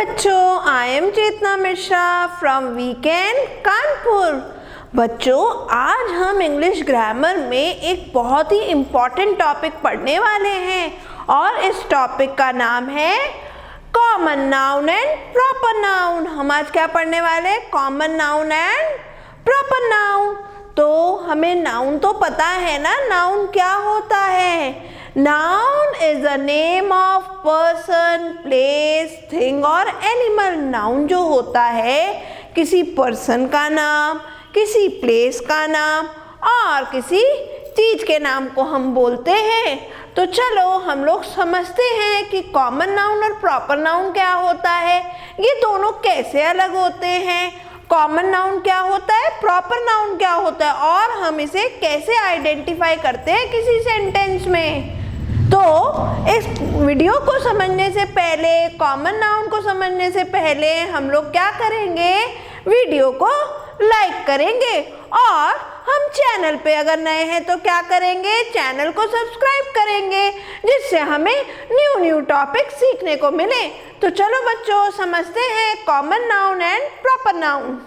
बच्चों, I am Chetna Mishra from weekend Kanpur. बच्चों, आज हम इंग्लिश ग्रामर में एक बहुत ही इम्पॉर्टेंट टॉपिक पढ़ने वाले हैं और इस टॉपिक का नाम है common noun and proper noun. हम आज क्या पढ़ने वाले हैं? Common noun and proper noun. तो हमें नाउन तो पता है ना, नाउन क्या होता है? Noun is the name of person, place, thing और animal। Noun जो होता है किसी person का नाम, किसी place का नाम और किसी चीज के नाम को हम बोलते हैं। तो चलो हम लोग समझते हैं कि कॉमन नाउन और प्रॉपर नाउन क्या होता है, ये दोनों कैसे अलग होते हैं, कॉमन नाउन क्या होता है, प्रॉपर नाउन क्या होता है और हम इसे कैसे आइडेंटिफाई करते हैं किसी सेंटेंस में। तो इस वीडियो को समझने से पहले, कॉमन नाउन को समझने से पहले हम लोग क्या करेंगे? वीडियो को लाइक करेंगे और हम चैनल पे अगर नए हैं तो क्या करेंगे? चैनल को सब्सक्राइब करेंगे, जिससे हमें न्यू टॉपिक सीखने को मिले। तो चलो बच्चों समझते हैं common noun and proper noun.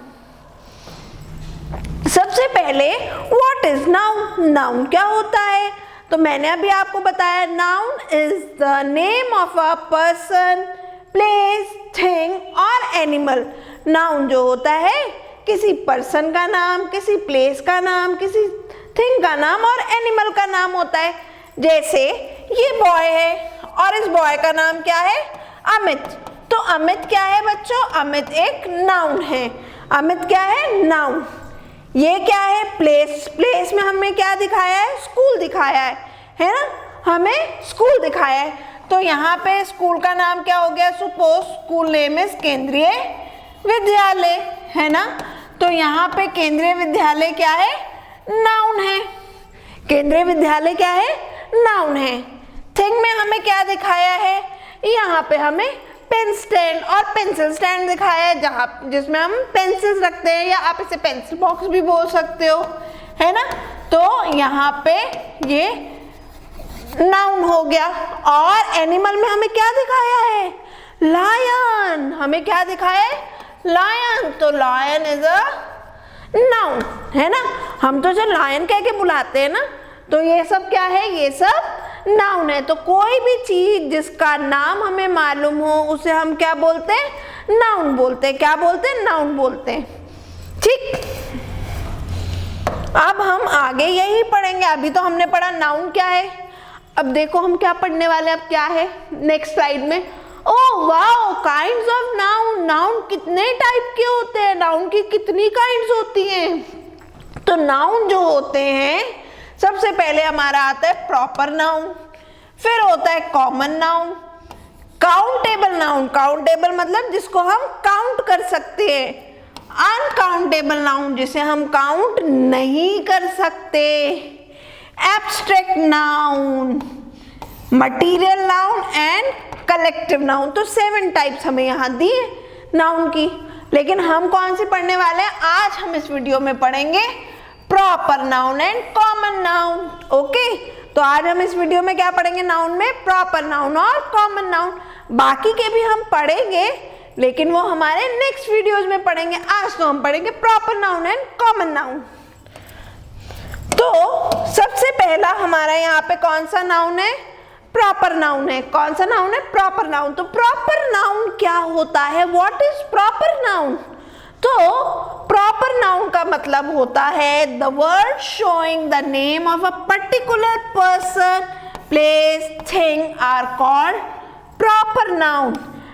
सबसे पहले व्हाट इज नाउन? नाउन क्या होता है? तो मैंने अभी आपको बताया, noun is the name of a person, place, thing और एनिमल। नाउन जो होता है किसी पर्सन का नाम, किसी प्लेस का नाम, किसी थिंग का नाम और एनिमल का नाम होता है। जैसे ये बॉय है और इस बॉय का नाम क्या है? अमित। तो अमित क्या है बच्चों? अमित एक नाउन है। अमित क्या है? नाउन। ये क्या है? प्लेस। प्लेस में हमें क्या दिखाया है? स्कूल दिखाया है ना, हमें स्कूल दिखाया है। तो यहाँ पे स्कूल का नाम क्या हो गया? सपोज स्कूल नेम इज केंद्रीय विद्यालय, है ना। तो यहाँ पे केंद्रीय विद्यालय क्या है? नाउन है। केंद्रीय विद्यालय क्या है? नाउन है। थिंग में हमें क्या दिखाया है? यहाँ पे हमें पेन स्टैंड और पेंसिल स्टैंड दिखाया है, जहाँ जिसमें हम पेंसिल्स रखते हैं, या आप इसे पेंसिल बॉक्स भी बोल सकते हो, है ना। तो यहाँ पे ये नाउन हो गया। और एनिमल में हमें क्या दिखाया है? लायन। हमें क्या दिखाया है? लायन। तो लायन इज अ नाउन, है ना। हम तो जब लायन कह के बुलाते हैं ना, तो ये सब क्या है? ये सब नाउन है। तो कोई भी चीज जिसका नाम हमें मालूम हो उसे हम क्या बोलते हैं? नाउन बोलते हैं। क्या बोलते हैं? नाउन बोलते हैं। ठीक, अब हम आगे यही पढ़ेंगे। अभी तो हमने पढ़ा नाउन क्या है, अब देखो हम क्या पढ़ने वाले। अब क्या है नेक्स्ट स्लाइड में? Oh wow, kinds of noun. Noun कितने टाइप के होते हैं? नाउन की कितनी काइंड्स होती हैं? तो नाउन जो होते हैं, सबसे पहले हमारा आता है प्रॉपर नाउन, फिर होता है common noun, countable noun. Countable मतलब जिसको हम काउंट कर सकते हैं। अनकाउंटेबल नाउन जिसे हम काउंट नहीं कर सकते। Abstract noun, material noun and collective noun. तो 7 टाइप्स हमें यहाँ दिए नाउन की। लेकिन हम कौन सी पढ़ने वाले हैं? आज हम इस वीडियो में पढ़ेंगे proper noun and common noun. Okay, तो आज हम इस वीडियो में क्या पढ़ेंगे? नाउन में प्रॉपर नाउन और कॉमन नाउन। बाकी के भी हम पढ़ेंगे, लेकिन वो हमारे नेक्स्ट वीडियोज में पढ़ेंगे। आज तो हम पढ़ेंगे proper noun and common noun. तो सबसे पहला हमारा यहाँ पे कौन सा नाउन है? प्रॉपर नाउन है। कौन सा नाउन है? Proper noun. तो प्रॉपर नाउन क्या होता है? What is proper noun? तो प्रॉपर नाउन का मतलब होता है the word showing the name of a particular person, place, thing are called proper noun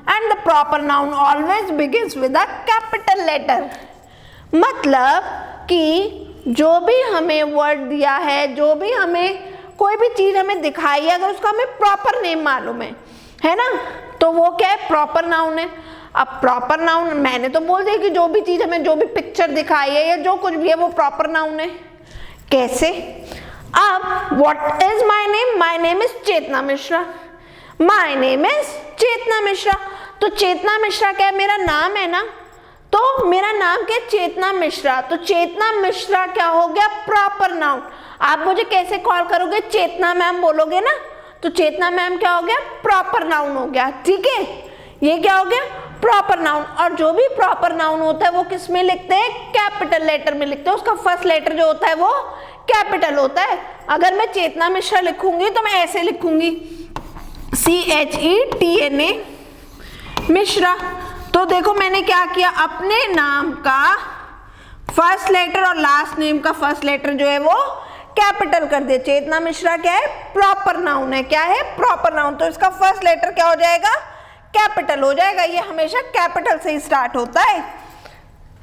and the proper noun always begins with a capital letter. मतलब कि जो भी हमें वर्ड दिया है, जो भी हमें कोई भी चीज हमें दिखाई है, अगर उसका हमें प्रॉपर नेम मालूम है ना, तो वो क्या है? प्रॉपर नाउन है। अब प्रॉपर नाउन मैंने तो बोल दिया कि जो भी चीज हमें, जो भी पिक्चर दिखाई है या जो कुछ भी है, वो प्रॉपर नाउन है। कैसे? अब what is my name? My name is Chetna Mishra. My name is Chetna Mishra. तो चेतना मिश्रा क्या है? मेरा नाम है ना, तो मेरा नाम क्या? चेतना मिश्रा। तो चेतना मिश्रा क्या हो गया? Proper noun. आप मुझे कैसे कॉल करोगे? चेतना मैम बोलोगे ना, तो चेतना मैम क्या हो गया? प्रॉपर नाउन हो गया। ठीक है, ये क्या हो गया? प्रॉपर नाउन, और जो भी प्रॉपर नाउन होता है वो किस में लिखते हैं, कैपिटल लेटर में लिखते हैं। उसका फर्स्ट लेटर जो होता है वो कैपिटल होता है। अगर मैं चेतना मिश्रा लिखूंगी तो मैं ऐसे लिखूंगी CHETNA मिश्रा। तो देखो मैंने क्या किया, अपने नाम का फर्स्ट लेटर और लास्ट नेम का फर्स्ट लेटर जो है वो कैपिटल कर दिया। चेतना मिश्रा क्या है, प्रॉपर नाउन है। क्या है, प्रॉपर नाउन। तो इसका फर्स्ट लेटर क्या हो जाएगा, कैपिटल हो जाएगा। ये हमेशा कैपिटल से ही स्टार्ट होता है।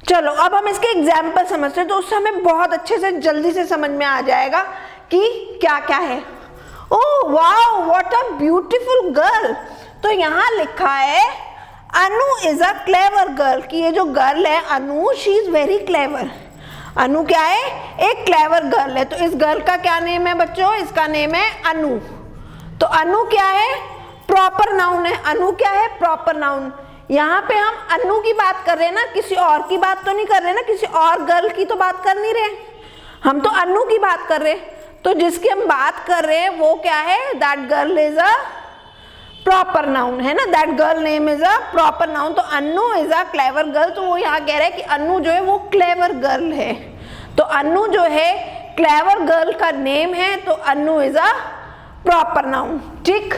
चलो अब हम इसके एग्जाम्पल समझते हैं, तो उससे हमें बहुत अच्छे से जल्दी से समझ में आ जाएगा कि क्या क्या है। Oh wow, what a beautiful girl. तो यहाँ लिखा है अनु इज अ क्लेवर गर्ल, कि ये जो गर्ल है अनु, शी इज वेरी क्लेवर। अनु क्या है, एक क्लेवर गर्ल है। तो इस गर्ल का क्या नेम है बच्चों, इसका नेम है अनु। तो अनु क्या है, प्रॉपर नाउन है। अनु क्या है, प्रॉपर नाउन। यहाँ पे हम अनु की बात कर रहे हैं ना, किसी और की बात तो नहीं कर रहे ना, किसी और गर्ल की तो बात कर नहीं रहे, हम तो अनु की बात कर रहे हैं। तो जिसकी हम बात कर रहे हैं वो क्या है, that girl is a proper noun, है ना, that girl name is a proper noun. तो अनु इज अ क्लेवर गर्ल। तो वो यहाँ कह रहे हैं कि अनु जो है वो क्लेवर गर्ल है। तो अनु जो है क्लेवर गर्ल का नेम है, तो अनु इज अ प्रॉपर नाउन। ठीक,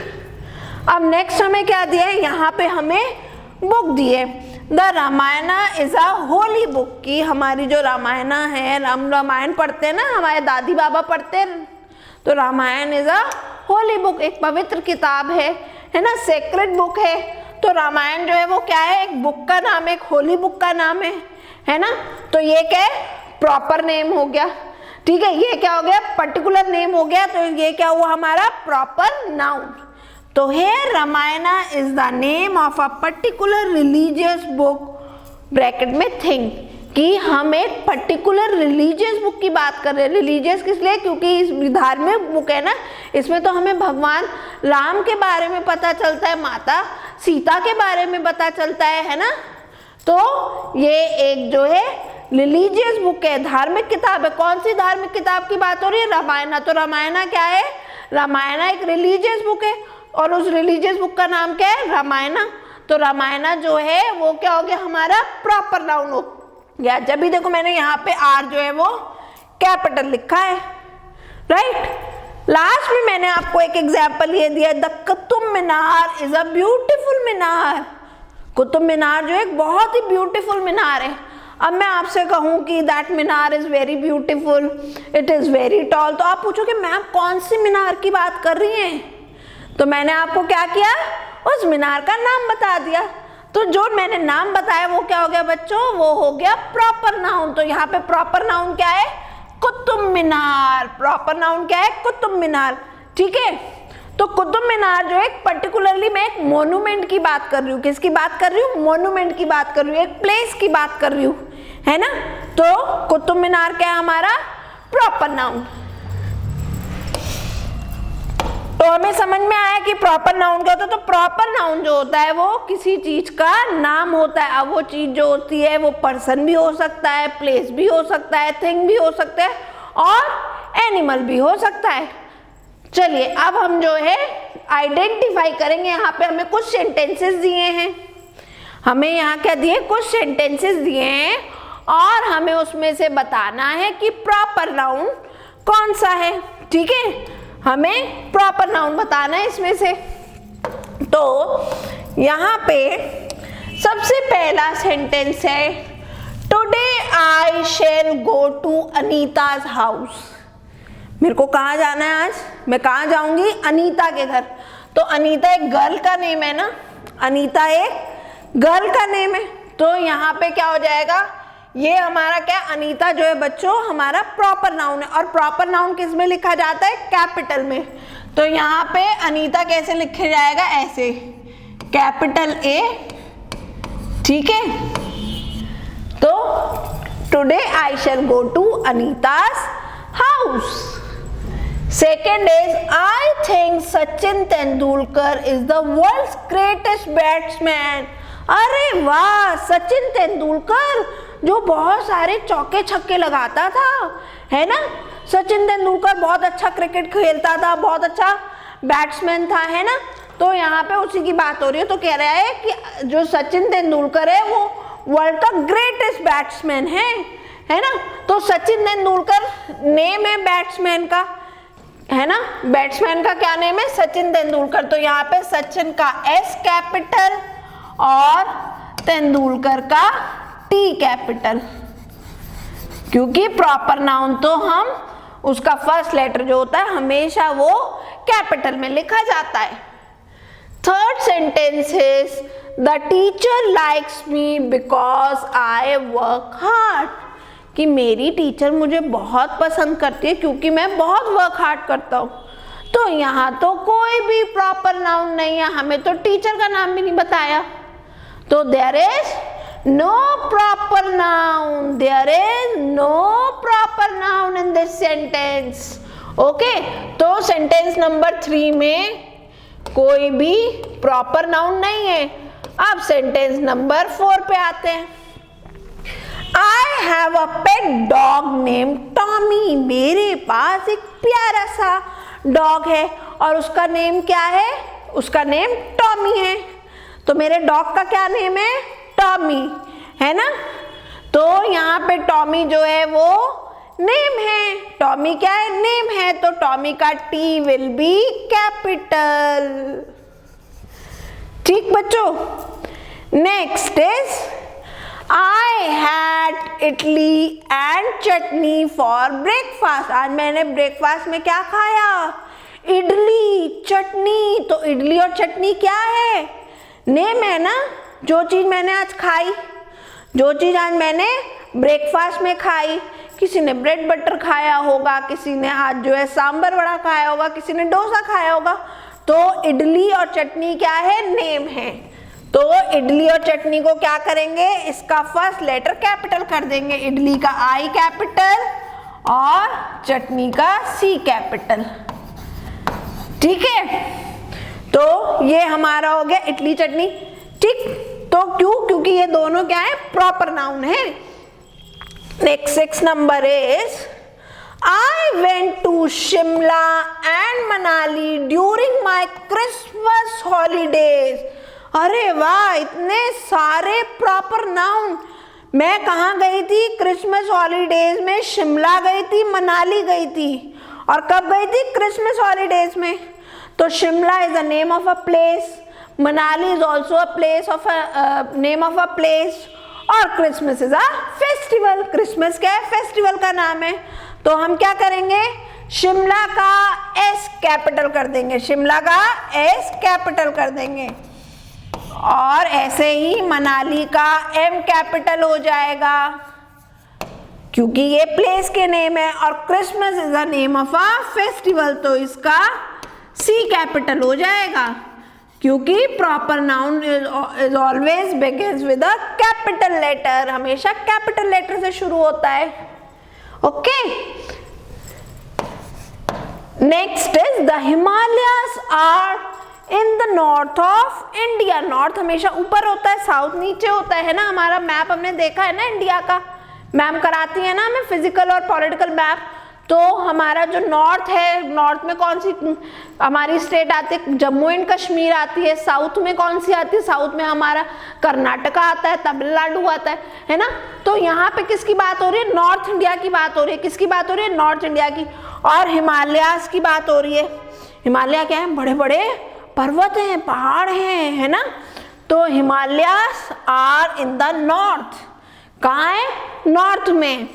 अब नेक्स्ट हमें क्या दिया है, यहाँ पे हमें बुक दी है। The Ramayana is a holy book, की हमारी जो रामायणा है, रामायण पढ़ते हैं ना, हमारे दादी बाबा पढ़ते हैं। तो Ramayana is a holy book, एक पवित्र किताब है ना, सेक्रेड बुक है। तो रामायण जो है वो क्या है, एक बुक का नाम है, एक होली बुक का नाम है ना। तो ये क्या है, प्रॉपर नेम हो गया। ठीक है, ये क्या हो गया, पर्टिकुलर नेम हो गया। तो ये क्या हुआ हमारा, प्रॉपर नाउन। तो here Ramayana is the name of a particular religious book, bracket में थिंग, कि हम एक पर्टिकुलर रिलीजियस बुक की बात कर रहे हैं। रिलीजियस किस लिए, क्योंकि इस धार्मिक बुक है ना, इसमें तो हमें भगवान राम के बारे में पता चलता है, माता सीता के बारे में पता चलता है ना। तो ये एक जो है रिलीजियस बुक है, धार्मिक किताब है। कौन सी धार्मिक किताब की बात हो रही है, रामायणा। तो रामायणा क्या है, रामायणा एक रिलीजियस बुक है, और उस रिलीजियस बुक का नाम क्या है, रामायणा। तो रामायणा जो है वो क्या हो गया हमारा, प्रॉपर नाउन हो गया। जब भी देखो मैंने यहाँ पे आर जो है वो कैपिटल लिखा है, राइट। लास्ट में मैंने आपको एक एग्जाम्पल ये दिया, the Qutub Minar is a beautiful minar. Qutub Minar जो एक बहुत ही ब्यूटीफुल मीनार है। अब मैं आपसे कहूँ कि that Minar is very beautiful, it is very tall, तो आप पूछोगे मैम कौन सी मीनार की बात कर रही हैं। तो मैंने आपको क्या किया, उस मीनार का नाम बता दिया। तो जो मैंने नाम बताया वो क्या हो गया बच्चों, वो हो गया प्रॉपर नाउन। तो यहाँ पे प्रॉपर नाउन क्या है, कुतुब मीनार। प्रॉपर नाउन क्या है, कुतुब मीनार। ठीक है, तो कुतुब मीनार जो एक पर्टिकुलरली मैं एक मोन्यूमेंट की बात कर रही हूँ। किसकी बात कर रही हूँ, मोन्यूमेंट की बात कर रही हूँ, एक प्लेस की बात कर रही हूँ, है ना। तो कुतुब मीनार क्या है हमारा, प्रॉपर नाउन। तो हमें समझ में आया कि प्रॉपर नाउन क्या होता है। तो प्रॉपर नाउन जो होता है वो किसी चीज का नाम होता है। अब वो चीज जो होती है वो पर्सन भी हो सकता है, प्लेस भी हो सकता है, थिंग भी हो सकता है, और एनिमल भी हो सकता है। चलिए अब हम जो है आइडेंटिफाई करेंगे। यहाँ पे हमें कुछ सेंटेंसेस दिए हैं, हमें यहाँ क्या दिए, कुछ सेंटेंसेस दिए हैं, और हमें उसमें से बताना है कि प्रॉपर नाउन कौन सा है। ठीक है, हमें प्रॉपर नाउन बताना है इसमें से। तो यहाँ पे सबसे पहला सेंटेंस है, today I shall go to Anita's house. मेरे को कहाँ जाना है आज, मैं कहाँ जाऊंगी, अनीता के घर। तो अनीता एक गर्ल का नेम है ना, अनीता एक गर्ल का नेम है। तो यहाँ पे क्या हो जाएगा, ये हमारा क्या, अनीता जो है बच्चों हमारा प्रॉपर नाउन है। और प्रॉपर नाउन किस में लिखा जाता है, कैपिटल में। तो यहाँ पे अनीता कैसे लिखा जाएगा, ऐसे कैपिटल ए। ठीक है, तो today I shall go to Anita's house. Second is, I think Sachin Tendulkar is the world's greatest batsman. अरे वाह, सचिन तेंदुलकर जो बहुत सारे चौके छक्के लगाता था, है ना। सचिन तेंदुलकर बहुत अच्छा क्रिकेट खेलता था, बहुत अच्छा बैट्समैन था, है ना। तो यहाँ पे उसी की बात हो रही है। तो कह रहा है कि जो सचिन तेंदुलकर है वो वर्ल्ड का ग्रेटेस्ट बैट्समैन है ना। तो सचिन तेंदुलकर नेम है बैट्समैन का, है ना। बैट्समैन का क्या नेम है? सचिन तेंदुलकर। तो यहाँ पे सचिन का S कैपिटल और तेंदुलकर का T कैपिटल, क्योंकि प्रॉपर नाउन तो हम उसका फर्स्ट लेटर जो होता है हमेशा वो कैपिटल में लिखा जाता है। Third sentence is the teacher likes me because I work hard, कि मेरी टीचर मुझे बहुत पसंद करती है क्योंकि मैं बहुत वर्क हार्ड करता हूँ। तो यहाँ तो कोई भी प्रॉपर नाउन नहीं है, हमें तो टीचर का नाम भी नहीं बताया, तो there is no proper noun, there is no proper noun in this sentence. Okay, तो सेंटेंस नंबर 3 में कोई भी प्रॉपर नाउन नहीं है। अब सेंटेंस नंबर 4 पे आते हैं। I have a pet dog named Tommy, मेरे पास एक प्यारा सा डॉग है और उसका नेम क्या है? उसका नेम टॉमी है। तो मेरे डॉग का क्या नेम है? टॉमी, है ना। तो यहाँ पे टॉमी जो है वो नेम है, टॉमी क्या है? नेम है। तो टॉमी का T विल बी कैपिटल। ठीक बच्चों, next is I had idli and chutney for breakfast. आज मैंने ब्रेकफास्ट में क्या खाया? इडली चटनी। तो इडली और चटनी क्या है? नेम है ना। जो चीज मैंने आज खाई, जो चीज आज मैंने ब्रेकफास्ट में खाई, किसी ने ब्रेड बटर खाया होगा, किसी ने आज जो है सांबर वड़ा खाया होगा, किसी ने डोसा खाया होगा। तो इडली और चटनी क्या है? नेम है। तो इडली और चटनी को क्या करेंगे? इसका फर्स्ट लेटर कैपिटल कर देंगे। इडली का I कैपिटल और चटनी का C कैपिटल। ठीक है, तो ये हमारा हो गया इडली चटनी। ठीक, तो क्यों? क्योंकि ये दोनों क्या है? प्रॉपर नाउन है। Next 6 number is I went to Shimla and Manali during my Christmas holidays. अरे वाह, इतने सारे प्रॉपर नाउन। मैं कहाँ गई थी? क्रिसमस हॉलीडेज में शिमला गई थी, मनाली गई थी। और कब गई थी? क्रिसमस हॉलीडेज में। तो Shimla is the name of a place, Manali is also a place of name of a place, और Christmas is a festival. Christmas क्या है? फेस्टिवल का नाम है। तो हम क्या करेंगे? शिमला का S कैपिटल कर देंगे, शिमला का S कैपिटल कर देंगे। और ऐसे ही मनाली का M कैपिटल हो जाएगा क्योंकि ये प्लेस के नेम है, और Christmas is the name of a festival, तो इसका C कैपिटल हो जाएगा क्योंकि proper noun is always begins with a capital letter, हमेशा कैपिटल लेटर से शुरू होता है। Okay, next is the Himalayas are in the north of India. North हमेशा ऊपर होता है, साउथ नीचे होता है ना। हमारा मैप हमने देखा है ना, इंडिया का मैम कराती है ना हमें फिजिकल और पॉलिटिकल मैप। तो हमारा जो नॉर्थ है, नॉर्थ में कौन सी हमारी स्टेट आती है? जम्मू एंड कश्मीर आती है। साउथ में कौन सी आती है? साउथ में हमारा कर्नाटका आता है, तमिलनाडु आता है ना। तो यहाँ पे किसकी बात हो रही है? नॉर्थ इंडिया की बात हो रही है। किसकी बात हो रही है? नॉर्थ इंडिया की। और हिमालयास की बात हो रही है। हिमालय क्या है? बड़े बड़े पर्वत हैं, पहाड़ हैं, है ना। तो Himalayas are in the north. कहाँ है? नॉर्थ में,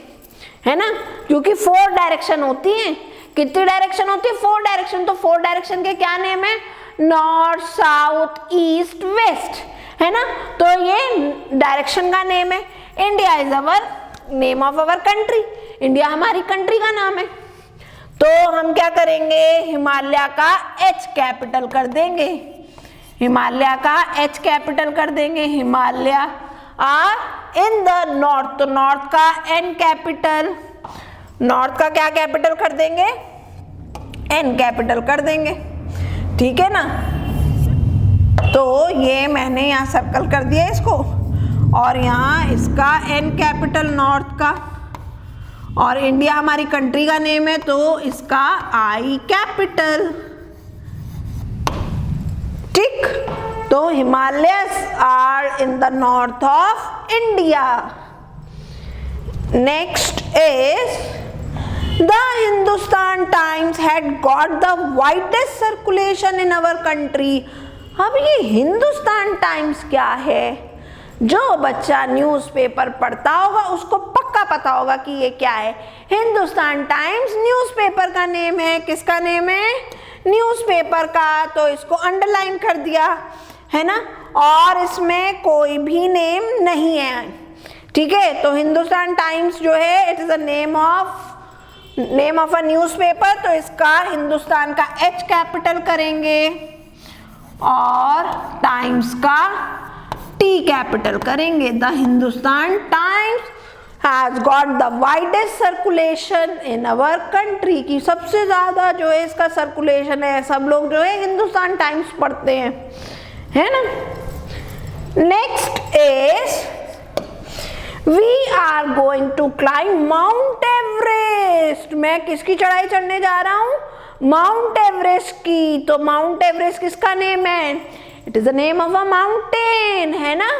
है ना, क्योंकि 4 डायरेक्शन होती हैं। कितनी डायरेक्शन होती है? 4 डायरेक्शन। तो 4 डायरेक्शन के क्या नेम है? नॉर्थ, साउथ, ईस्ट, वेस्ट, है ना। तो ये डायरेक्शन का नेम है। India is our name of our country, India हमारी कंट्री का नाम है। तो हम क्या करेंगे? हिमालय का H कैपिटल कर देंगे, हिमालय का H कैपिटल कर देंगे। Himalaya are in the north, तो नॉर्थ का N कैपिटल, नॉर्थ का क्या कैपिटल कर देंगे? N कैपिटल कर देंगे। ठीक है ना। तो ये मैंने यहाँ सर्कल कर दिया इसको, और यहाँ इसका N कैपिटल नॉर्थ का, और इंडिया हमारी कंट्री का नेम है तो इसका I कैपिटल। ठीक, तो Himalayas are in the north of India. Next is The Hindustan Times had got the widest circulation in our country। अब ये हिंदुस्तान टाइम्स क्या है? जो बच्चा न्यूज़पेपर पढ़ता होगा उसको पक्का पता होगा कि ये क्या है। हिंदुस्तान टाइम्स न्यूज़पेपर का नेम है। किसका नेम है? न्यूज़पेपर का। तो इसको अंडरलाइन कर दिया है ना, और इसमें कोई भी नेम नहीं है। ठीक है, तो हिंदुस्तान टाइम्स जो है it is a name of a newspaper, तो इसका हिंदुस्तान का H कैपिटल करेंगे और टाइम्स का T कैपिटल करेंगे। The Hindustan times has got the widest circulation in our country, की सबसे ज्यादा जो है इसका सर्कुलेशन है। सब लोग जो है हिंदुस्तान टाइम्स पढ़ते हैं, है ना। Next is We are going to climb Mount Everest। मैं किसकी चढ़ाई चढ़ने जा रहा हूँ? माउंट एवरेस्ट की। तो माउंट एवरेस्ट किसका नेम है? It is the name of a mountain, है ना।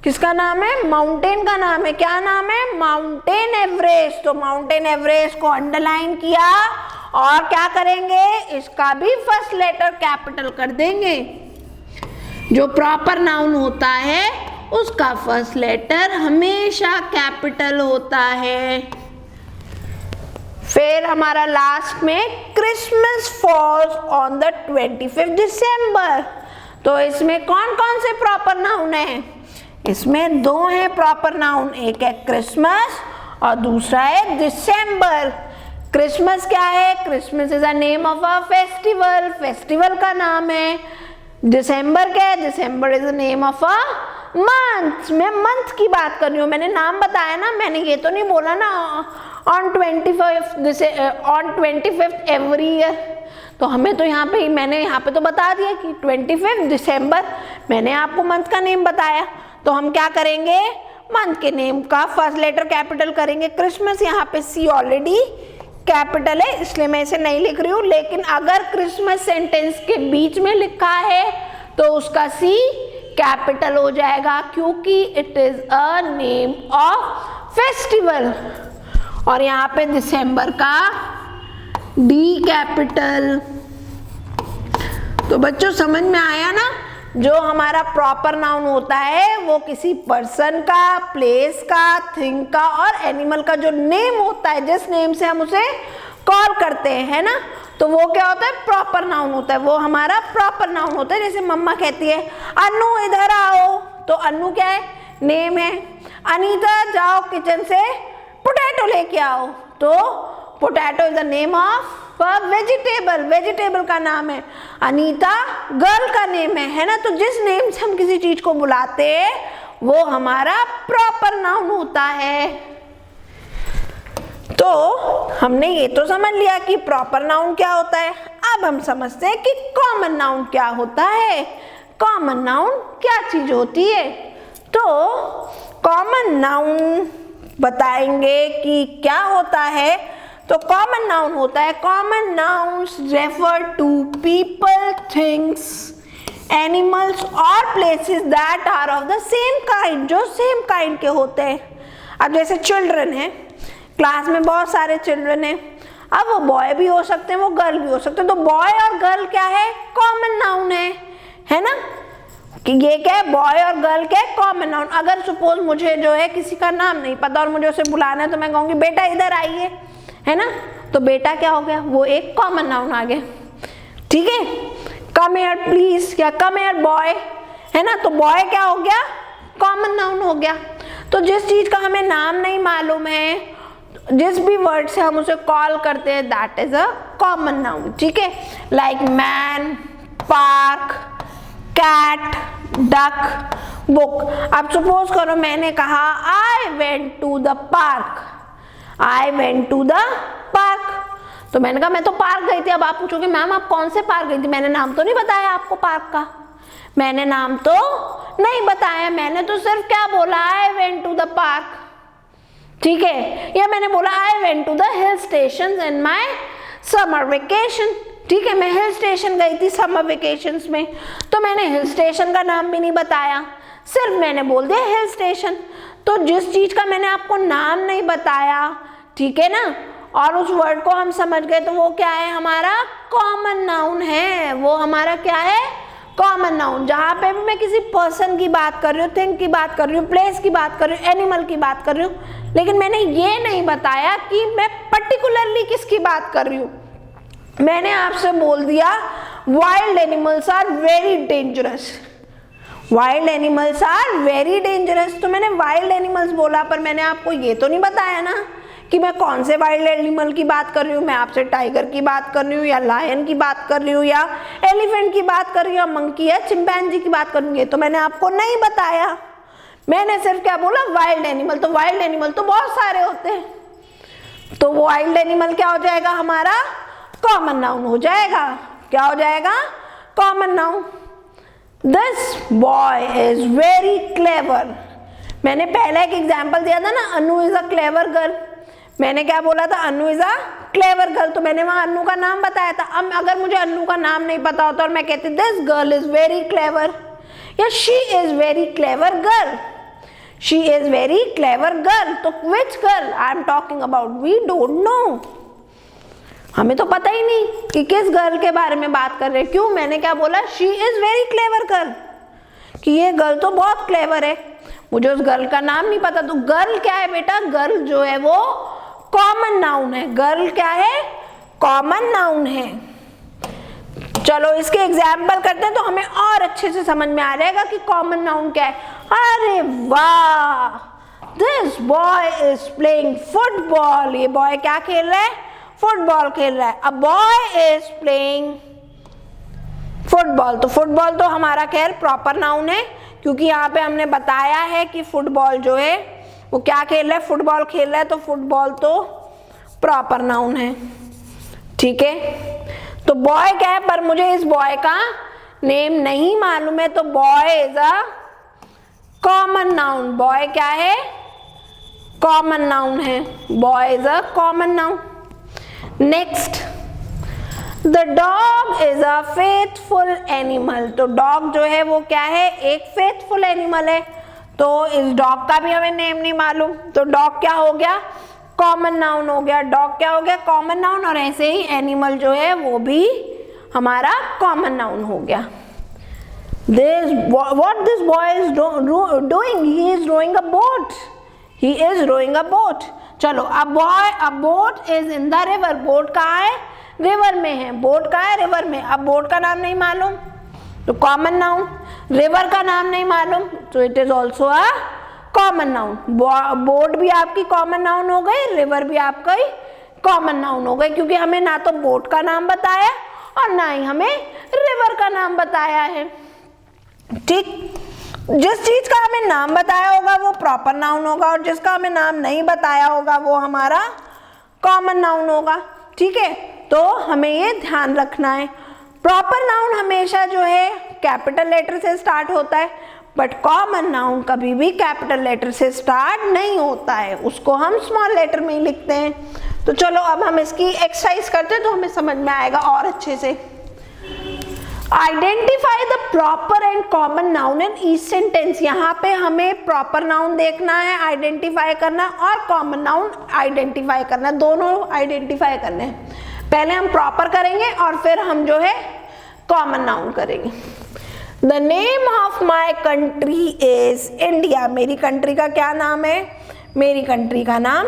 किसका नाम है? माउंटेन का नाम है। क्या नाम है? Mountain Everest. तो माउंटेन एवरेस्ट को अंडरलाइन किया और क्या करेंगे? इसका भी फर्स्ट लेटर कैपिटल कर देंगे। जो प्रॉपर नाउन होता है उसका फर्स्ट लेटर हमेशा कैपिटल होता है। फिर हमारा लास्ट में क्रिसमस फॉल्स ऑन द 25 दिसंबर। तो इसमें कौन कौन से प्रॉपर नाउन है? इसमें दो हैं प्रॉपर नाउन, एक है क्रिसमस और दूसरा है दिसंबर। क्रिसमस क्या है? Christmas is a name of a festival, festival का नाम है। दिसंबर क्या है? December is the name of a month. मैं मंथ की बात कर रही हूँ, मैंने नाम बताया ना, मैंने ये तो नहीं बोला ना ऑन 25th एवरी ईयर। तो हमें तो यहाँ पे मैंने यहाँ पे तो बता दिया कि 25 दिसंबर, मैंने आपको मंथ का नेम बताया। तो हम क्या करेंगे? मंथ के नेम का फर्स्ट लेटर कैपिटल करेंगे। क्रिसमस यहाँ पे C ऑलरेडी कैपिटल है इसलिए मैं इसे नहीं लिख रही हूँ, लेकिन अगर क्रिसमस सेंटेंस के बीच में लिखा है तो उसका C कैपिटल हो जाएगा, क्योंकि it is a name of festival. और यहाँ पे दिसंबर का D कैपिटल। तो बच्चों समझ में आया ना, जो हमारा प्रॉपर नाउन होता है वो किसी पर्सन का, प्लेस का, थिंग का और एनिमल का जो नेम होता है, जिस नेम से हम उसे कॉल करते हैं, है ना, तो वो क्या होता है? प्रॉपर नाउन होता है। वो हमारा प्रॉपर नाउन होता है। जैसे मम्मा कहती है अनु इधर आओ, तो अनु क्या है? नेम है। अनीता जाओ किचन से पोटैटो लेके आओ, तो potato is the name of vegetable, vegetable का नाम है। अनीता गर्ल का नेम है ना। तो जिस नेम से हम किसी चीज को बुलाते हैं वो हमारा प्रॉपर नाउन होता है। तो हमने ये तो समझ लिया कि प्रॉपर नाउन क्या होता है। अब हम समझते हैं कि कॉमन नाउन क्या होता है। कॉमन नाउन क्या चीज होती है? तो कॉमन नाउन बताएंगे कि क्या होता है। तो कॉमन नाउन होता है, common nouns refer to people, things, animals और places that are of the same kind, जो सेम काइंड के होते हैं। अब जैसे चिल्ड्रन है, क्लास में बहुत सारे चिल्ड्रन हैं, अब वो बॉय भी हो सकते हैं, वो गर्ल भी हो सकते हैं। तो बॉय और गर्ल क्या है? कॉमन नाउन है ना, कि ये क्या है? बॉय और गर्ल क्या है? Common noun. अगर सपोज मुझे जो है किसी का नाम नहीं पता और मुझे उसे बुलाना है तो मैं कहूँगी बेटा इधर आइए, है ना, तो बेटा क्या हो गया? वो एक कॉमन नाउन आ गया। ठीक है, कम हियर प्लीज या कम हियर बॉय, है ना, तो बॉय क्या हो गया? कॉमन नाउन हो गया। तो जिस चीज का हमें नाम नहीं मालूम है, जिस भी वर्ड से हम उसे कॉल करते हैं, that is a common noun. ठीक है, like man, park, cat, duck, book. अब सपोज करो मैंने कहा I went to the park, I went to the park, तो मैंने कहा मैं तो पार्क गई थी। अब आप पूछोगे मैम आप कौन से पार्क गई थी? मैंने नाम तो नहीं बताया आपको पार्क का, मैंने नाम तो नहीं बताया, मैंने तो सिर्फ क्या बोला? I went to the park. ठीक है, या मैंने बोला I went to the hill station in my summer vacation. ठीक है, मैं हिल स्टेशन गई थी समर वेकेशंस में, तो मैंने हिल स्टेशन का नाम भी नहीं बताया, सिर्फ मैंने बोल दिया हिल स्टेशन। तो जिस चीज का मैंने आपको नाम नहीं बताया, ठीक है ना, और उस वर्ड को हम समझ गए, तो वो क्या है, हमारा कॉमन नाउन है। वो हमारा क्या है, कॉमन नाउन। जहां पे भी मैं किसी पर्सन की बात कर रही हूँ, थिंग की बात कर रही हूँ, प्लेस की बात कर रही हूँ, एनिमल की बात कर रही हूँ, लेकिन मैंने ये नहीं बताया कि मैं पर्टिकुलरली किसकी बात कर रही हूँ। मैंने आपसे बोल दिया wild animals are very dangerous, wild animals are very dangerous, तो मैंने वाइल्ड एनिमल्स बोला, पर मैंने आपको ये तो नहीं बताया ना कि मैं कौन से वाइल्ड एनिमल की बात कर रही हूँ। मैं आपसे टाइगर की बात कर रही हूँ, या लायन की बात कर रही हूँ, या एलिफेंट की बात कर रही हूँ, या मंकी या चिंपैंजी की बात कर रही हूँ, ये तो मैंने आपको नहीं बताया। मैंने सिर्फ क्या बोला, वाइल्ड एनिमल। तो वाइल्ड एनिमल तो बहुत सारे होते हैं, तो वो वाइल्ड एनिमल क्या हो जाएगा, हमारा कॉमन नाउन हो जाएगा। क्या हो जाएगा, common noun. This boy is very clever. मैंने पहले एक एग्जाम्पल दिया था ना, अनु इज अ क्लेवर गर्ल। मैंने क्या बोला था, अनु इज अ क्लेवर गर्ल, तो मैंने वहां अनु का नाम बताया था। अब अगर मुझे अनु का नाम नहीं पता होता और मैं कहती this girl is very clever, या she is very clever girl, she is very clever girl, तो which girl I am talking about, we don't know. हमें तो पता ही नहीं कि किस गर्ल के बारे में बात कर रहे हैं। क्यों, मैंने क्या बोला, she is very clever girl, कि ये गर्ल तो बहुत क्लेवर है। मुझे उस गर्ल का नाम नहीं पता। तो गर्ल क्या है बेटा, गर्ल जो है वो कॉमन नाउन है। गर्ल क्या है, कॉमन नाउन है। चलो इसके एग्जाम्पल करते हैं तो हमें और अच्छे से समझ में आ जाएगा कि कॉमन नाउन क्या है। अरे वाह, this boy is playing football. ये बॉय क्या खेल रहा है, फुटबॉल खेल रहा है। A boy is playing football, तो फुटबॉल तो हमारा खैर प्रॉपर नाउन है, क्योंकि यहाँ पे हमने बताया है कि फुटबॉल जो है वो क्या खेल रहा है, फुटबॉल खेल रहा है, तो फुटबॉल तो प्रॉपर नाउन है। ठीक है, तो बॉय क्या है, पर मुझे इस बॉय का नेम नहीं मालूम है, तो boy is a common noun. Boy क्या है, कॉमन नाउन है। Boy is a common noun. Next, the dog is a faithful animal. तो डॉग जो है वो क्या है, एक फेथफुल एनिमल है। तो इस डॉग का भी हमें नेम नहीं मालूम, तो डॉग क्या हो गया, कॉमन नाउन हो गया। डॉग क्या हो गया, कॉमन नाउन, और ऐसे ही एनिमल जो है वो भी हमारा कॉमन नाउन हो गया। What this boy is doing? He is rowing a boat. He is rowing a boat. चलो, a boat is in the river. Boat कहाँ है, रिवर में है। बोट कहाँ है, रिवर में। अब बोट का नाम नहीं मालूम तो कॉमन नाउन। रिवर का नाम नहीं मालूम तो it is also a common noun. Boat भी आपकी कॉमन नाउन हो गई, रिवर भी आपका कॉमन नाउन हो गई, क्योंकि हमें ना तो बोट का नाम बताया और ना ही हमें रिवर का नाम बताया है। ठीक, जिस चीज का हमें नाम बताया होगा वो प्रॉपर नाउन होगा, और जिसका हमें नाम नहीं बताया होगा वो हमारा कॉमन नाउन होगा। ठीक है, तो हमें ये ध्यान रखना है। प्रॉपर नाउन हमेशा जो है कैपिटल लेटर से स्टार्ट होता है, बट कॉमन नाउन कभी भी कैपिटल लेटर से स्टार्ट नहीं होता है, उसको हम स्मॉल लेटर में ही लिखते हैं। तो चलो अब हम इसकी एक्सरसाइज करते हैं तो हमें समझ में आएगा और अच्छे से। Identify the proper and common noun in each sentence. यहाँ पे हमें प्रॉपर नाउन देखना है, आइडेंटिफाई करना, और कॉमन नाउन आइडेंटिफाई करना, दोनों आइडेंटिफाई करने हैं। पहले हम प्रॉपर करेंगे और फिर हम जो है कॉमन नाउन करेंगे। The name of my country is India. मेरी कंट्री का क्या नाम है, मेरी कंट्री का नाम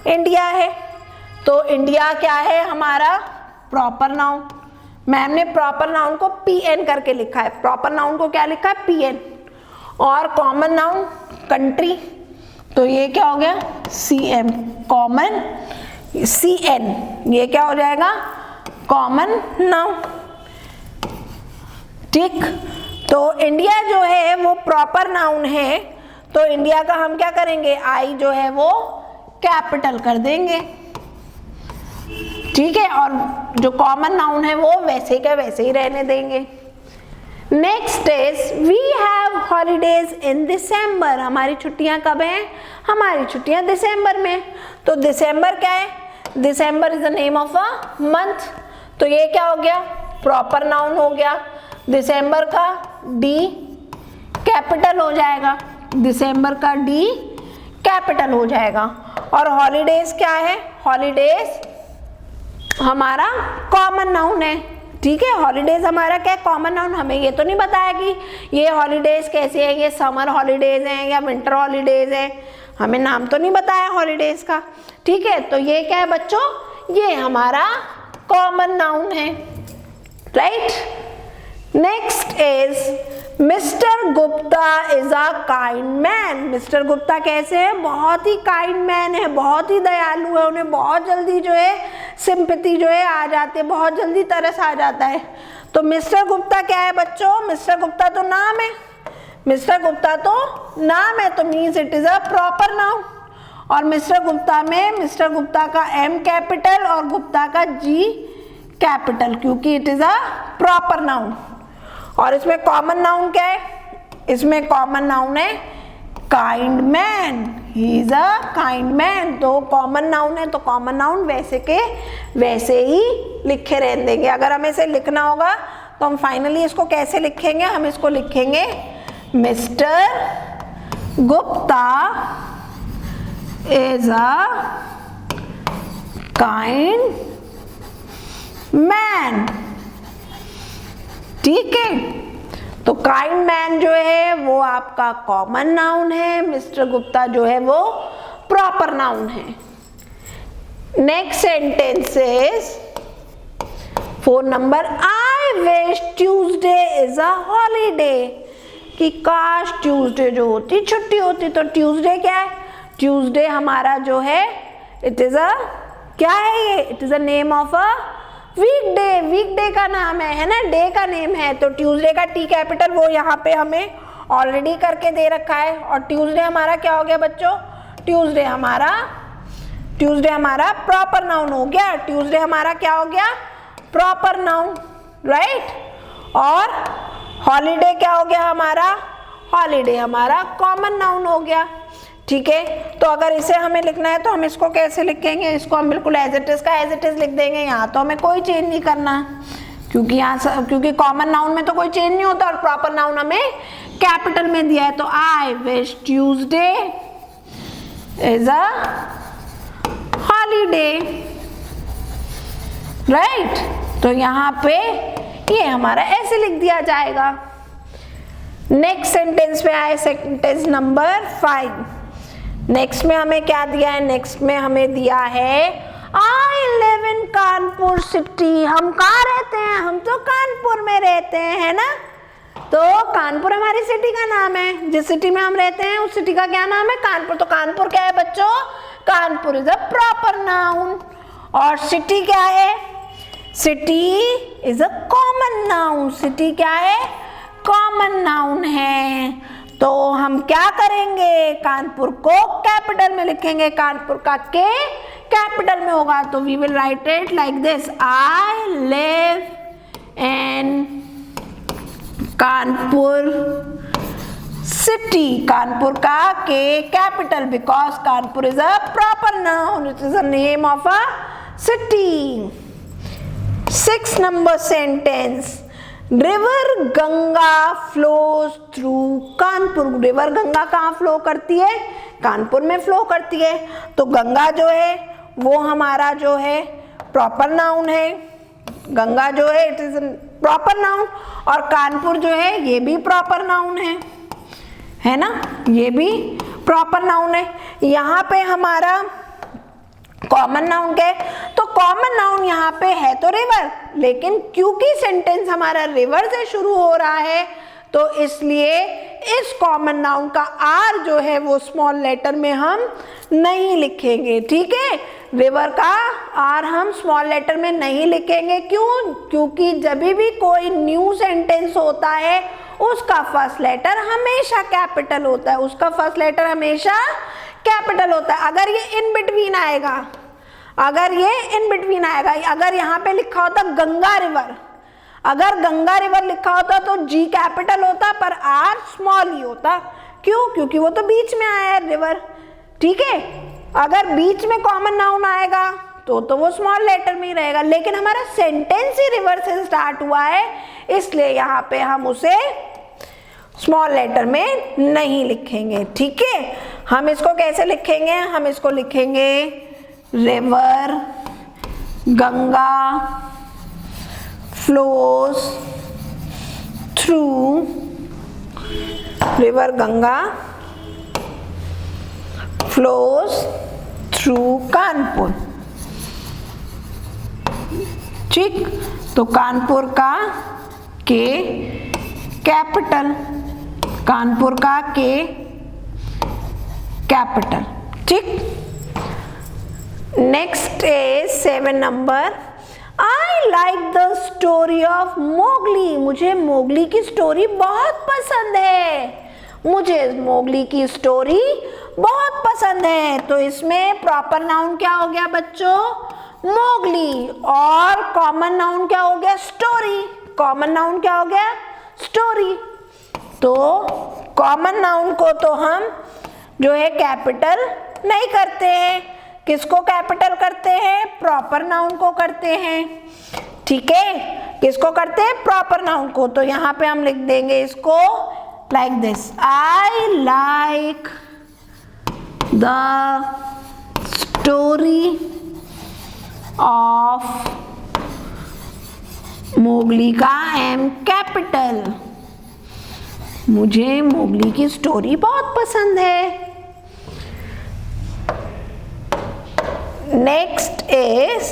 इंडिया है। तो इंडिया क्या है हमारा प्रॉपर नाउन। मैम ने प्रॉपर नाउन को PN करके लिखा है, प्रॉपर नाउन को क्या लिखा है PN, और कॉमन नाउन कंट्री, तो ये क्या हो गया CM, कॉमन CN, ये क्या हो जाएगा कॉमन नाउन। ठीक, तो इंडिया जो है वो प्रॉपर नाउन है, तो इंडिया का हम क्या करेंगे, I जो है वो कैपिटल कर देंगे। ठीक है, और जो कॉमन नाउन है वो वैसे का वैसे ही रहने देंगे। Next is we have holidays in December. हमारी छुट्टियां कब हैं, हमारी छुट्टियां दिसंबर में। तो दिसंबर क्या है, December is the name of a month, तो ये क्या हो गया, प्रॉपर नाउन हो गया। दिसंबर का डी कैपिटल हो जाएगा, दिसंबर का डी कैपिटल हो जाएगा। और हॉलीडेज क्या है, हॉलीडेज हमारा कॉमन नाउन है, ठीक है। हॉलीडेज हमारा क्या है, कॉमन नाउन। हमें ये तो नहीं बताया कि ये हॉलीडेज कैसे है, ये समर हॉलीडेज हैं या विंटर हॉलीडेज है, हमें नाम तो नहीं बताया हॉलीडेज का, ठीक है। तो ये क्या है बच्चों, ये हमारा कॉमन नाउन है, right. Next is mister Gupta is a kind man. Mister Gupta कैसे है, बहुत ही काइंड मैन है, बहुत ही दयालु है, उन्हें बहुत जल्दी जो है सिंपैथी जो है आ जाती है, बहुत जल्दी तरस आ जाता है। तो मिस्टर गुप्ता क्या है बच्चों, मिस्टर गुप्ता तो नाम है, मिस्टर गुप्ता तो नाम है, तो means it is a proper noun. और मिस्टर गुप्ता में मिस्टर गुप्ता का एम कैपिटल और गुप्ता का जी कैपिटल, क्योंकि it is a proper noun. और इसमें कॉमन नाउन क्या है, इसमें कॉमन नाउन है kind man, he is a kind man. तो कॉमन नाउन है तो कॉमन नाउन वैसे के वैसे ही लिखे रहने देंगे। अगर हमें इसे लिखना होगा तो हम फाइनली इसको कैसे लिखेंगे, हम इसको लिखेंगे mister Gupta is a kind man, ठीक है। तो काइंड मैन जो है वो आपका कॉमन नाउन है, मिस्टर गुप्ता जो है वो प्रॉपर नाउन है। Next sentence is 4 number, I wish Tuesday is a holiday, कि काश ट्यूसडे जो होती छुट्टी होती। तो ट्यूसडे क्या है, ट्यूसडे हमारा जो है इट इज अ क्या है ये, it is a name of a weekday, weekday का नाम है ना, डे का नेम है। तो ट्यूसडे का टी कैपिटल वो यहाँ पे हमें ऑलरेडी करके दे रखा है। और ट्यूसडे हमारा क्या हो गया बच्चों, ट्यूसडे हमारा प्रॉपर नाउन हो गया, ट्यूसडे हमारा क्या हो गया, प्रॉपर नाउन, राइट। और हॉलीडे क्या हो गया हमारा, हॉलीडे हमारा कॉमन नाउन हो गया, ठीक है। तो अगर इसे हमें लिखना है तो हम इसको कैसे लिखेंगे, इसको हम बिल्कुल एज इट इज का एज इट इज लिख देंगे। यहाँ तो हमें कोई चेंज नहीं करना, क्योंकि कॉमन नाउन में तो कोई चेंज नहीं होता और प्रॉपर नाउन हमें कैपिटल में दिया है। तो I wish Tuesday is a holiday, right. तो यहाँ पे ये हमारा ऐसे लिख दिया जाएगा। नेक्स्ट सेंटेंस में आए, सेंटेंस नंबर 5। नेक्स्ट में हमें क्या दिया है, नेक्स्ट में हमें दिया है आई लिव इन कानपुर सिटी। हम कहाँ रहते हैं, हम तो कानपुर में रहते हैं, है ना। तो कानपुर हमारी सिटी का नाम है, जिस सिटी में हम रहते हैं उस सिटी का क्या नाम है, कानपुर। तो कानपुर क्या है बच्चों, Kanpur is a proper noun. और सिटी क्या है, city is a common noun, city क्या है, कॉमन नाउन है। तो हम क्या करेंगे, कानपुर को कैपिटल में लिखेंगे, कानपुर का के कैपिटल में होगा। तो we will write it like this, I live in Kanpur city, Kanpur का K capital, because Kanpur is a proper noun, it is a name of a city. 6 number sentence, river Ganga flows through Kanpur. River Ganga कहाँ flow करती है, कानपुर में flow करती है। तो गंगा जो है वो हमारा जो है प्रॉपर नाउन है, गंगा जो है इट इज प्रॉपर नाउन। और कानपुर जो है ये भी प्रॉपर नाउन है ना, ये भी प्रॉपर नाउन है। यहाँ पे हमारा कॉमन नाउन क्या है, तो कॉमन नाउन यहाँ पे है तो रिवर, लेकिन क्योंकि सेंटेंस हमारा रिवर से शुरू हो रहा है तो इसलिए इस कॉमन नाउन का आर जो है वो स्मॉल लेटर में हम नहीं लिखेंगे, ठीक है। रिवर का आर हम स्मॉल लेटर में नहीं लिखेंगे, क्यों, क्योंकि जब भी कोई न्यू सेंटेंस होता है उसका फर्स्ट लेटर हमेशा कैपिटल होता है, उसका फर्स्ट लेटर हमेशा कैपिटल होता है। अगर ये इन बिटवीन आएगा, अगर ये इन बिटवीन आएगा, अगर यहाँ पे लिखा होता गंगा रिवर, अगर गंगा रिवर लिखा होता तो जी कैपिटल होता पर आर स्मॉल ही होता, क्यों, क्योंकि वो तो बीच में आया है रिवर, ठीक है। अगर बीच में कॉमन नाउन आएगा तो वो स्मॉल लेटर में ही रहेगा, लेकिन हमारा सेंटेंस ही रिवर्स से स्टार्ट हुआ है, इसलिए यहाँ पे हम उसे स्मॉल लेटर में नहीं लिखेंगे। ठीक है, हम इसको कैसे लिखेंगे? हम इसको लिखेंगे river Ganga flows through, river Ganga flows through Kanpur. ठीक, तो कानपुर का के कैपिटल, कानपुर का के कैपिटल। ठीक, next is 7 number. I like the story of Mowgli, मुझे मोगली की स्टोरी बहुत पसंद है, मुझे मोगली की स्टोरी बहुत पसंद है। तो इसमें प्रॉपर नाउन क्या हो गया बच्चों? मोगली, और कॉमन नाउन क्या हो गया? स्टोरी। कॉमन नाउन क्या हो गया? स्टोरी। तो कॉमन नाउन को तो हम जो है कैपिटल नहीं करते हैं, किसको कैपिटल करते हैं? प्रॉपर नाउन को करते हैं। ठीक है, किसको करते हैं? प्रॉपर नाउन को। तो यहाँ पे हम लिख देंगे इसको like this, I like the story of Mowgli का एम कैपिटल, मुझे मोगली की स्टोरी बहुत पसंद है। Next is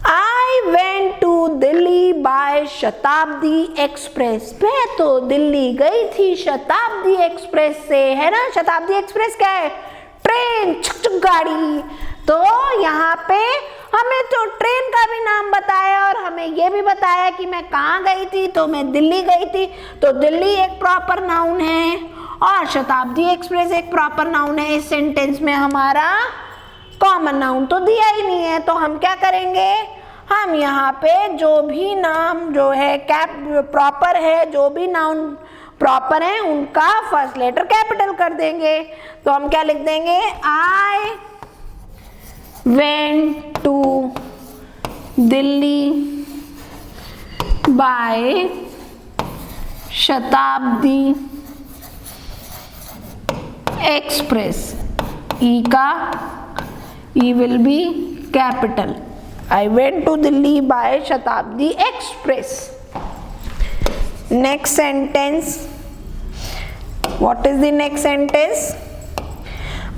I went to Delhi by Shatabdi express, मैं तो दिल्ली गई थी शताब्दी एक्सप्रेस से, है ना। शताब्दी एक्सप्रेस क्या है? ट्रेन, गाड़ी। तो यहाँ पे हमें तो ट्रेन का भी नाम बताया और हमें ये भी बताया कि मैं कहाँ गई थी, तो मैं दिल्ली गई थी। तो दिल्ली एक प्रॉपर नाउन है और शताब्दी एक्सप्रेस एक प्रॉपर नाउन है। इस सेंटेंस में हमारा कॉमन नाउन तो दिया ही नहीं है, तो हम क्या करेंगे? हम यहाँ पे जो भी नाम जो है प्रॉपर है, जो भी नाउन प्रॉपर है उनका फर्स्ट लेटर कैपिटल कर देंगे। तो हम क्या लिख देंगे? I went to Delhi by Shatabdi express, E का E will be capital. I went to Delhi by Shatabdi Express. Next sentence. What is the next sentence?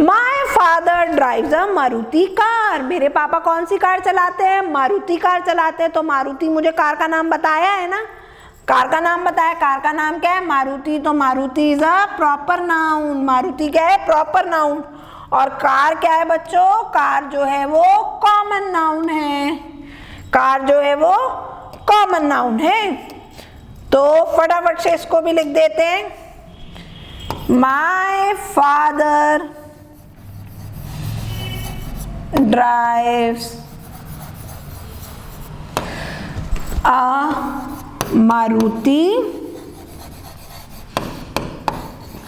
My father drives a Maruti car. मेरे पापा कौन सी कार चलाते हैं? Maruti car चलाते हैं। तो मारुति मुझे कार का नाम बताया है ना, कार का नाम बताया। कार का नाम क्या है? मारुति। तो Maruti is a proper noun. Maruti क्या है? Proper noun. और कार क्या है बच्चों? कार जो है वो कॉमन नाउन है। कार जो है वो कॉमन नाउन है। तो फटाफट से इसको भी लिख देते हैं। My father drives a Maruti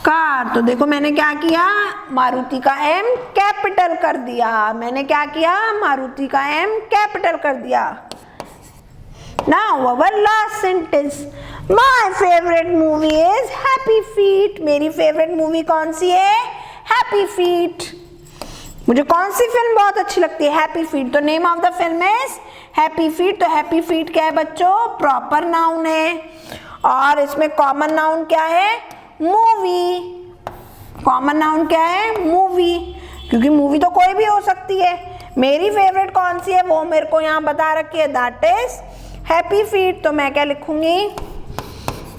car. तो देखो मैंने क्या किया? मारुति का एम कैपिटल कर दिया। मैंने क्या किया? मारुति का एम कैपिटल कर दिया। Now our last sentence. My favourite movie is Happy Feet. मेरी फेवरेट मूवी कौन सी है? Happy Feet. मुझे कौन सी फिल्म बहुत अच्छी लगती है? Happy Feet. तो name of the film is Happy Feet. तो हैप्पी फीट क्या है बच्चों? प्रॉपर नाउन है। और इसमें कॉमन नाउन क्या है? मूवी। कॉमन नाउन क्या है? मूवी, क्योंकि मूवी तो कोई भी हो सकती है। मेरी फेवरेट कौन सी है वो मेरे को यहाँ बता रखी है, दैट इज हैप्पी फीट। तो मैं क्या लिखूंगी?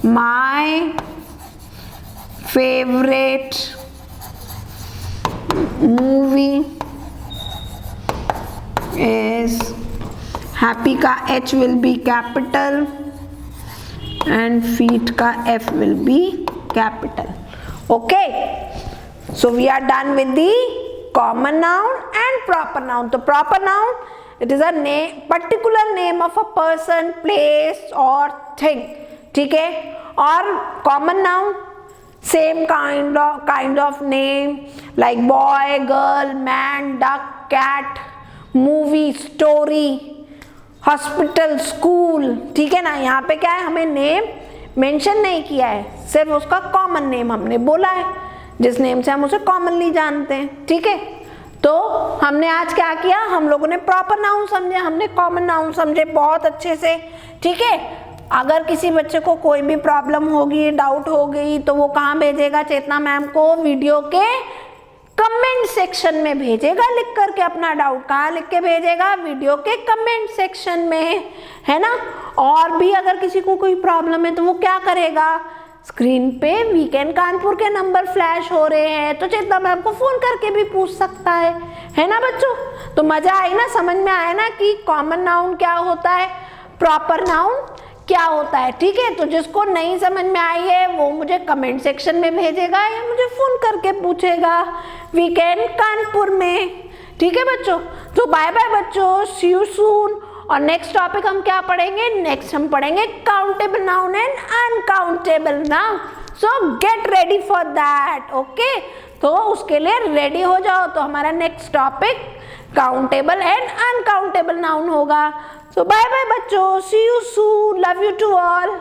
My favourite movie is Happy का H will be capital and Feet का F will be capital. Okay, so we are done with the common noun and proper noun. So proper noun, it is a name, particular name of a person, place or thing. ठीक है? और common noun, same kind of name like boy, girl, man, duck, cat, movie, story, hospital, school, ठीक है ना। यहाँ पे क्या है, हमें नेम मेंशन नहीं किया है, सिर्फ उसका कॉमन नेम हमने बोला है, जिस नेम से हम उसे कॉमनली जानते हैं, ठीक है। तो हमने आज क्या किया, हम लोगों ने प्रॉपर नाउन समझे, हमने कॉमन नाउन समझे बहुत अच्छे से, ठीक है। अगर किसी बच्चे को कोई भी प्रॉब्लम होगी, डाउट हो गई, तो वो कहाँ भेजेगा चेतना मैम को, वीडियो के कमेंट सेक्शन में भेजेगा लिख करके अपना डाउट। कहाँ लिख के भेजेगा, वीडियो के कमेंट सेक्शन में, है ना। और भी अगर किसी को कोई प्रॉब्लम है तो वो क्या करेगा, स्क्रीन पे वीकेंड कानपुर के नंबर फ्लैश हो रहे हैं, तो चेतना मैम को फोन करके भी पूछ सकता है ना बच्चों। तो मजा आई ना, समझ में आया ना कि कॉमन नाउन क्या होता है, प्रॉपर नाउन क्या होता है, ठीक है। तो जिसको नहीं समझ में आई है वो मुझे कमेंट सेक्शन में भेजेगा या मुझे फोन करके पूछेगा वीकेंड कानपुर में, ठीक है बच्चों। तो बाय बाय बच्चों, सी यू सून। और नेक्स्ट टॉपिक हम क्या पढ़ेंगे, नेक्स्ट हम पढ़ेंगे countable noun and uncountable noun. So get ready for that, okay. तो उसके लिए रेडी हो जाओ। तो हमारा next topic countable and uncountable noun होगा। सो बाय बाय बच्चों, see you soon, love you to all.